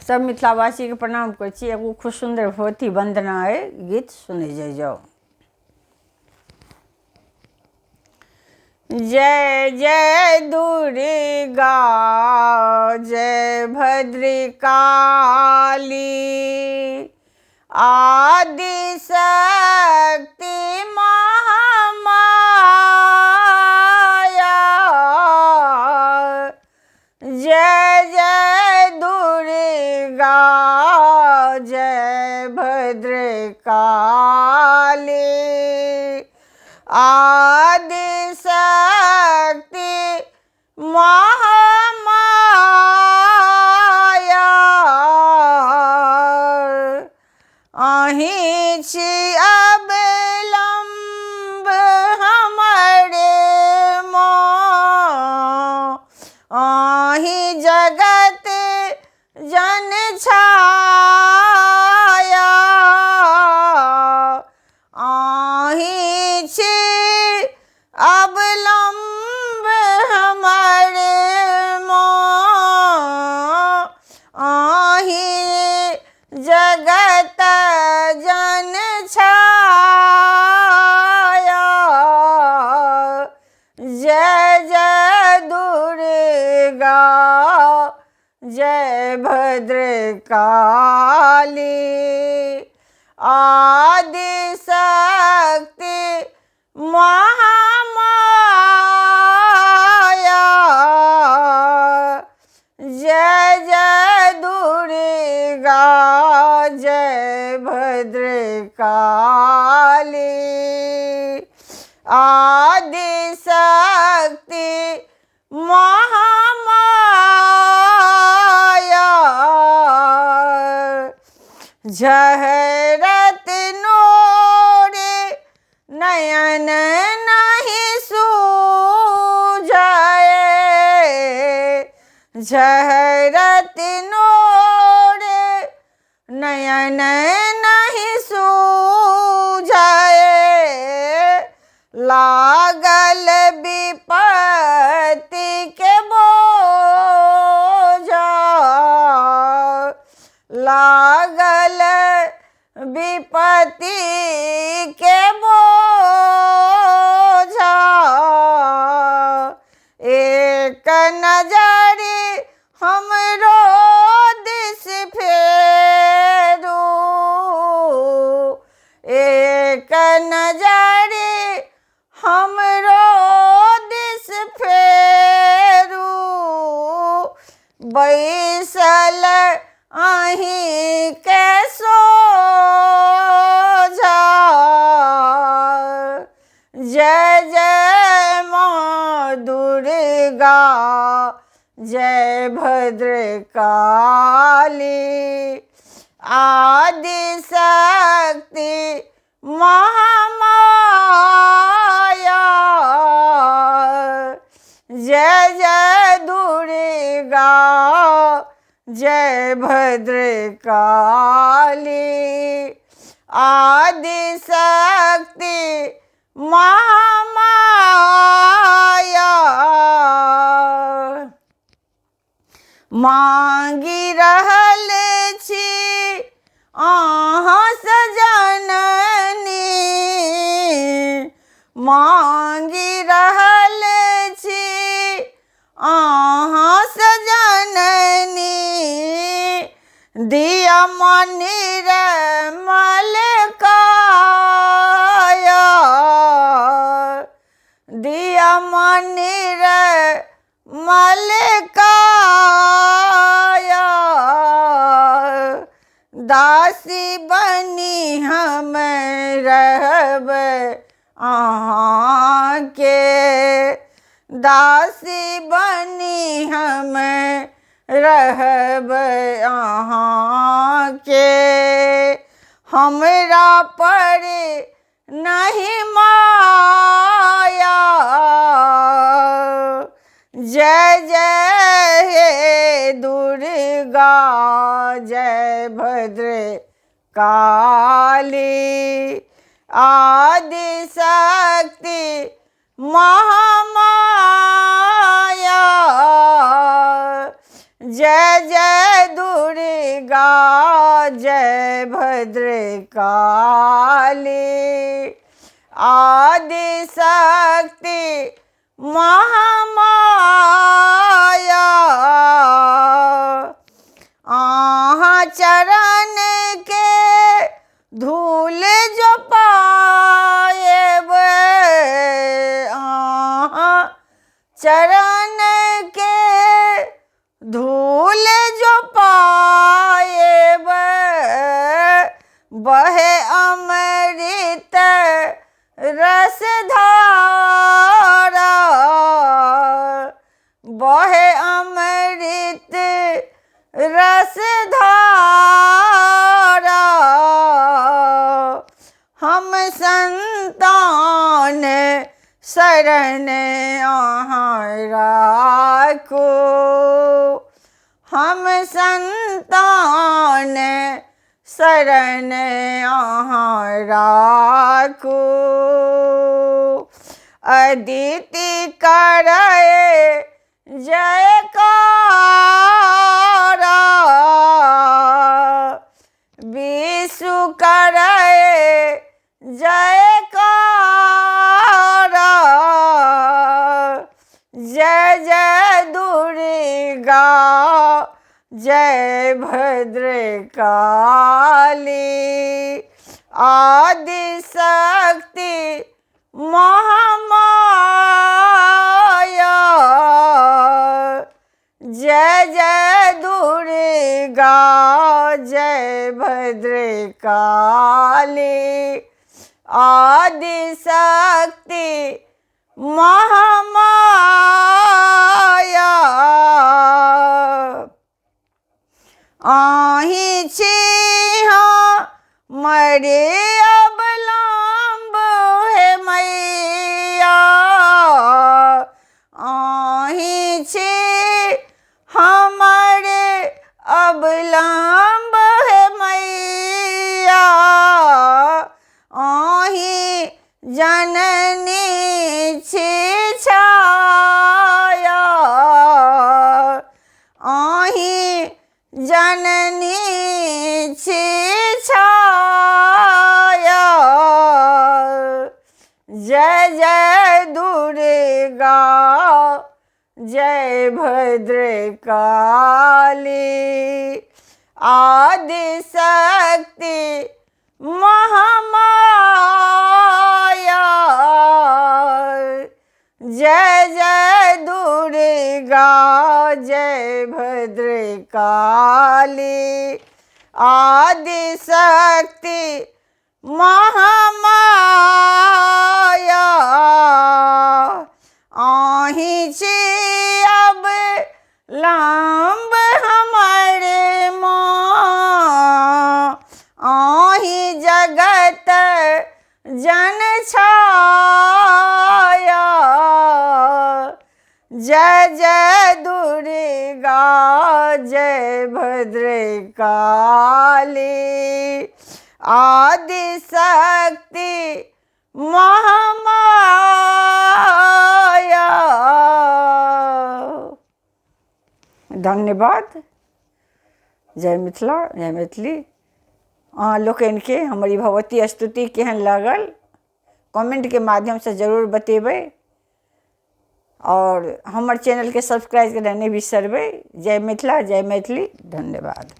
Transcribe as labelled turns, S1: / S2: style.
S1: सब मिथिलावासी के प्रणाम कर छी। एगो खूब सुंदर भगवती वंदना है, गीत सुने जाओ। जय जय दुर्गा जय भद्रकाली, आदि शक्ति महामाया। जय जय दुर्गा जय भद्रकाली, आदि शक्ति महामाया। अहीं छी अवलंब हमरे मों, अहीं जगत जन छाया। अहीं छी अवलंब हमरे मों, अहीं जगत जन छाया। जय जय दुर्गा जय भद्रकाली, आदि शक्ति महामाया। जय जय दुर्गा जय भद्रकाली, आदि शक्ति महामाया। झहरत नोरे नयन नहीं सूझे, झहरत नोरे नयन नहीं सूझे। लागल विपत्ति के बोझा, लागल विपत्ति के बोझा। एक नजर हमरो दिस फेरू, एक नजर हमरो दिस फेरू। बैसल अहीं के सोझा। जय जय माँ दुर्गा जय भद्रकाली, आदि शक्ति महामाया। जय जय दुर्गा जय भद्रकाली, आदि शक्ति महामाया। मांगी रहल छी अहाँ सजननी, मांगी रहल छी अहाँ सजननी। दिया निर्मल काया, दिया निर्मल काया। दासी बनी हम रहब अहाँ के, दासी बनी हम रहब अहाँ के। हमरा पर नहीं माया। जय जय हे दुर्गा जय भद्रकाली, आदि शक्ति महामाया। जय जय दुर्गा जय भद्रकाली आदि शक्ति महामाया। आहा चरण के धूल जो पाएब, आहा चरण के धूल जो पाएब, बहे अमृत रस धारा, बहे अमृत रस धारा। हम संतान शरण आहाँ राखो, हम संतान शरण आहाँ राखो। अदिति करे जयकारा, विष्णु करे जयकारा। जय जय दुर्गा जय भद्रकाली आदि शक्ति महामाया। जय जय दुर्गा जय भद्रकाली आदि शक्ति महामाया। आही छिहा मरे अवलंब है मैया, आही छी हमारे अवलंब है मैया। आही जननी छी छाया, आही जननी छी छाया। जय जय दुर्गा जय भद्रकाली आदि शक्ति महामाया। जय जय दुर्गा जय भद्रकाली आदि शक्ति महामाया। आही छी अब लंब हमारे माँ, आही जगत जन छाया। जय जय दुर्गा जय भद्रकाली आदि शक्ति महामाया। धन्यवाद। जय मिथिला जय मैथिली। अहाँ लोकनि के हमारी भगवती स्तुति केहन लागल कमेंट के माध्यम से जरूर बतेबै और हमर चैनल के सब्सक्राइब करना नहीं बिसरबै। जय मिथिला जय मैथिली। धन्यवाद।